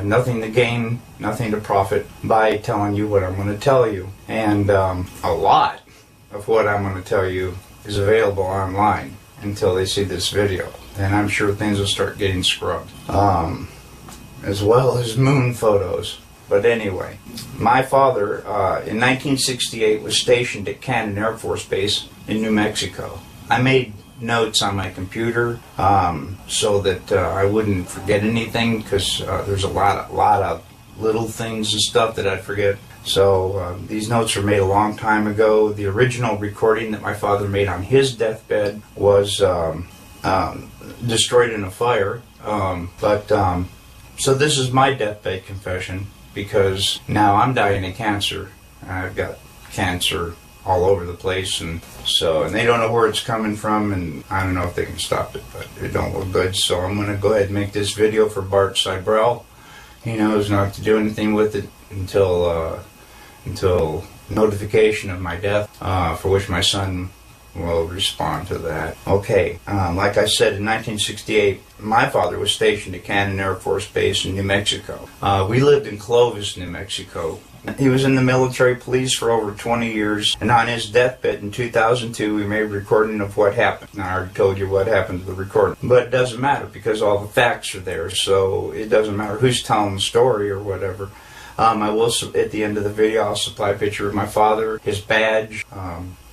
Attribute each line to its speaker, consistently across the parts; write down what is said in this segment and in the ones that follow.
Speaker 1: nothing to gain, nothing to profit by telling you what I'm going to tell you. And a lot of what I'm going to tell you is available online until they see this video. And I'm sure things will start getting scrubbed. As well as moon photos. But anyway, my father in 1968 was stationed at Cannon Air Force Base in New Mexico. I made notes on my computer so that I wouldn't forget anything, because there's a lot of little things and stuff that I'd forget. So these notes were made a long time ago. The original recording that my father made on his deathbed was destroyed in a fire. So this is my deathbed confession, because now I'm dying of cancer. I've got cancer all over the place, and they don't know where it's coming from, and I don't know if they can stop it, but it don't look good. So I'm going to go ahead and make this video for Bart Seibel. He knows not to do anything with it until notification of my death, for which my son will respond to that. Okay, like I said, in 1968, my father was stationed at Cannon Air Force Base in New Mexico. We lived in Clovis, New Mexico. He was in the military police for over 20 years, and on his deathbed in 2002, we made a recording of what happened. Now, I already told you what happened to the recording, but it doesn't matter because all the facts are there, so it doesn't matter who's telling the story or whatever. I will, at the end of the video, I'll supply a picture of my father, his badge,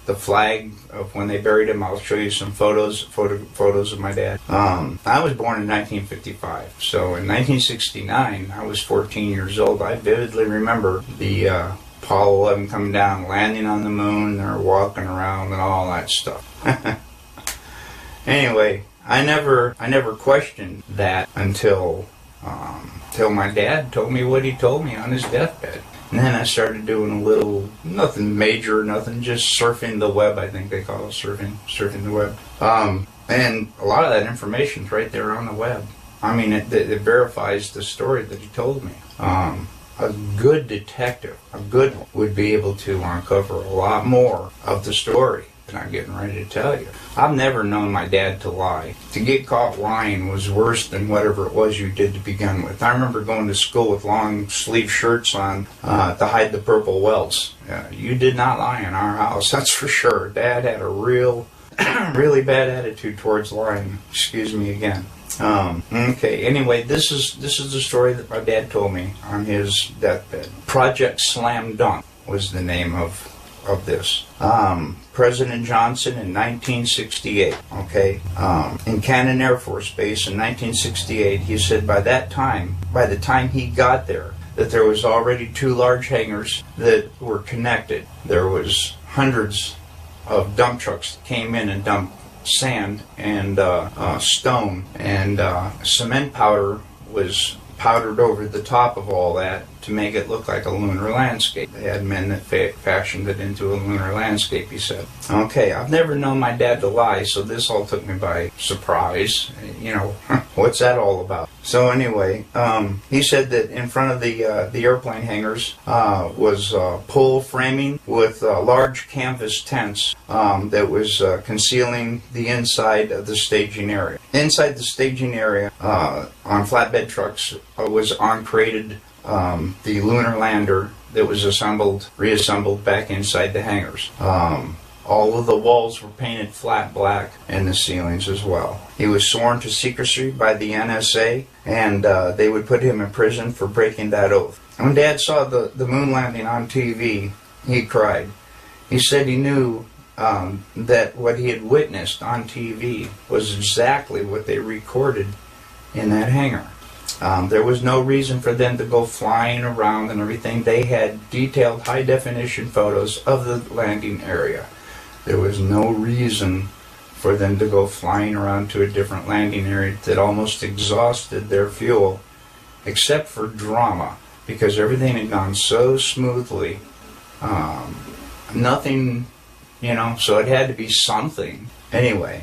Speaker 1: the flag of when they buried him. I'll show you some photos of my dad. I was born in 1955, so in 1969, I was 14 years old. I vividly remember the Apollo 11 coming down, landing on the moon, they're walking around and all that stuff. Anyway, I never questioned that until my dad told me what he told me on his deathbed. And then I started doing a little, nothing major, nothing, just surfing the web, I think they call it, surfing the web. And a lot of that information's right there on the web. I mean, it verifies the story that he told me. A good detective, a good one, would be able to uncover a lot more of the story than I'm getting ready to tell you. I've never known my dad to lie. To get caught lying was worse than whatever it was you did to begin with. I remember going to school with long sleeve shirts on to hide the purple welts. You did not lie in our house, that's for sure. Dad had a really bad attitude towards lying. Excuse me again. Okay, anyway, this is the story that my dad told me on his deathbed. Project Slam Dunk was the name of this. President Johnson in 1968, okay, in Cannon Air Force Base in 1968, he said by the time he got there, that there was already 2 large hangars that were connected. There was hundreds of dump trucks that came in and dumped sand and stone, and cement powder was powdered over the top of all that to make it look like a lunar landscape. They had men that fashioned it into a lunar landscape, he said. Okay, I've never known my dad to lie, so this all took me by surprise. You know, what's that all about? So anyway, he said that in front of the airplane hangars was pole framing with large canvas tents that was concealing the inside of the staging area. Inside the staging area, on flatbed trucks, was uncrated the lunar lander that was reassembled back inside the hangars. All of the walls were painted flat black, and the ceilings as well. He was sworn to secrecy by the NSA, and they would put him in prison for breaking that oath. When Dad saw the moon landing on TV, he cried. He said he knew that what he had witnessed on TV was exactly what they recorded in that hangar. There was no reason for them to go flying around and everything. They had detailed high-definition photos of the landing area. There was no reason for them to go flying around to a different landing area that almost exhausted their fuel, except for drama, because everything had gone so smoothly. Nothing, you know, so it had to be something. Anyway,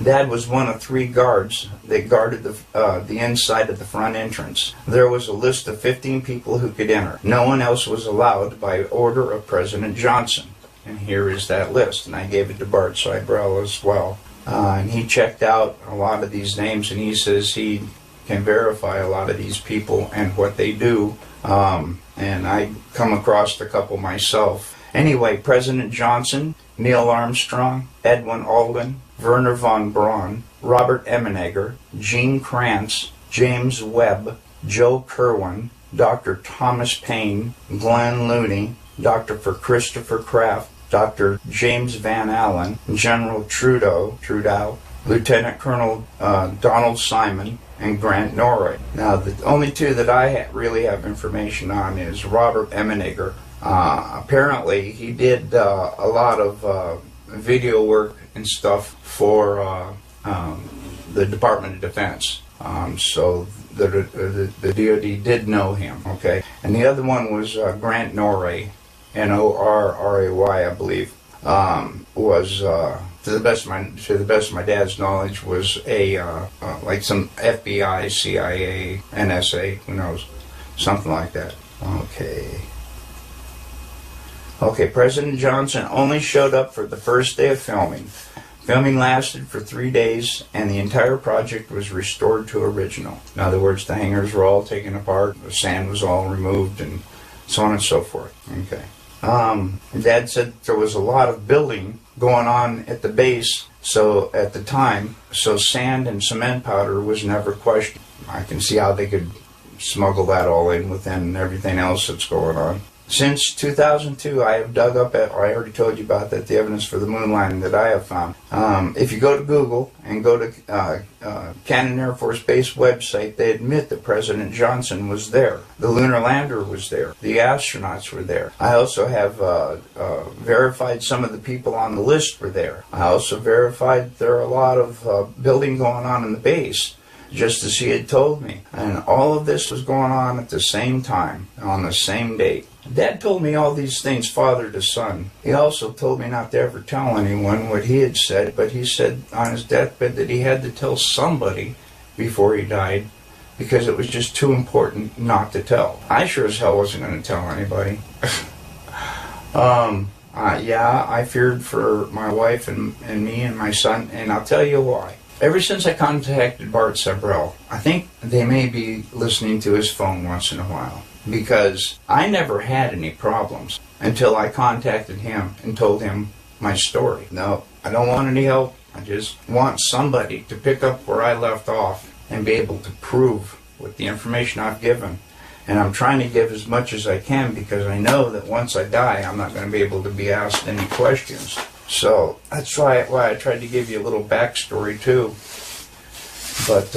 Speaker 1: Dad was one of 3 guards that guarded the inside of the front entrance. There was a list of 15 people who could enter. No one else was allowed by order of President Johnson. And here is that list, and I gave it to Bart Seibel as well. And he checked out a lot of these names, and he says he can verify a lot of these people and what they do. And I come across a couple myself. Anyway, President Johnson, Neil Armstrong, Edwin Aldrin, Werner von Braun, Robert Emenegger, Gene Kranz, James Webb, Joe Kerwin, Dr. Thomas Paine, Glenn Looney, Dr. Christopher Kraft, Dr. James Van Allen, General Trudeau, Lieutenant Colonel Donald Simon, and Grant Norrie. Now, the only two that I really have information on is Robert Emenegger. Apparently, he did a lot of video work and stuff for the Department of Defense. So the DoD did know him, okay? And the other one was Grant Norrie, Norray, I believe, was to the best of my dad's knowledge, was a like some FBI, CIA, NSA, who knows, something like that. Okay, President Johnson only showed up for the first day of filming. Filming lasted for 3 days, and the entire project was restored to original. In other words, the hangars were all taken apart, the sand was all removed, and so on and so forth. Okay. Dad said there was a lot of building going on at the base, so at the time, so sand and cement powder was never questioned. I can see how they could smuggle that all in within everything else that's going on. Since 2002, I have dug up, I already told you about that, the evidence for the moon landing that I have found. If you go to Google and go to Cannon Air Force Base website, they admit that President Johnson was there. The lunar lander was there. The astronauts were there. I also have verified some of the people on the list were there. I also verified there are a lot of building going on in the base, just as he had told me. And all of this was going on at the same time, on the same date. Dad told me all these things father to son. He also told me not to ever tell anyone what he had said, but he said on his deathbed that he had to tell somebody before he died because it was just too important not to tell. I sure as hell wasn't going to tell anybody. Yeah, I feared for my wife and me and my son, and I'll tell you why. Ever since I contacted Bart Sabrell, I think they may be listening to his phone once in a while, because I never had any problems until I contacted him and told him my story. No, I don't want any help. I just want somebody to pick up where I left off and be able to prove with the information I've given. And I'm trying to give as much as I can because I know that once I die, I'm not going to be able to be asked any questions. So that's why I tried to give you a little backstory too. But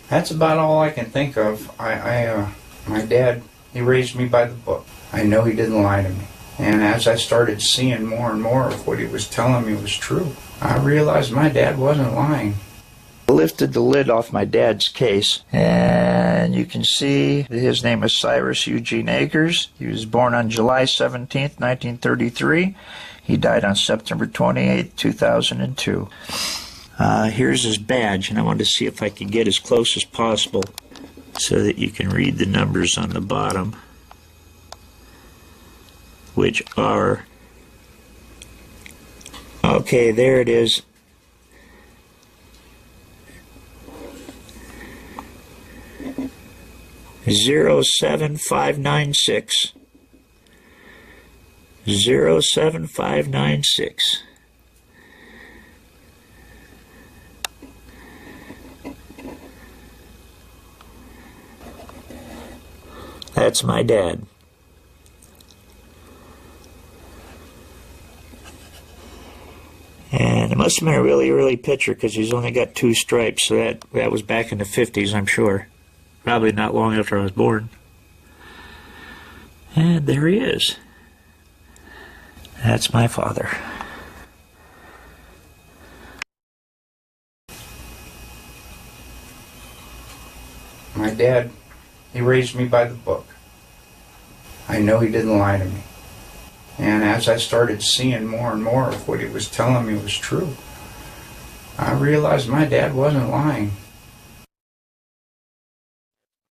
Speaker 1: that's about all I can think of. My dad, he raised me by the book. I know he didn't lie to me. And as I started seeing more and more of what he was telling me was true, I realized my dad wasn't lying. I lifted the lid off my dad's case, and you can see that his name is Cyrus Eugene Akers. He was born on July 17th, 1933. He died on September 28th, 2002. Here's his badge, and I wanted to see if I could get as close as possible so that you can read the numbers on the bottom, which are, okay, there it is. Zero 7596. 07596. That's my dad. And it must have been a really early picture because he's only got 2 stripes, so that was back in the 50s, I'm sure. Probably not long after I was born. And there he is. That's my father. My dad, he raised me by the book. I know he didn't lie to me. And as I started seeing more and more of what he was telling me was true, I realized my dad wasn't lying.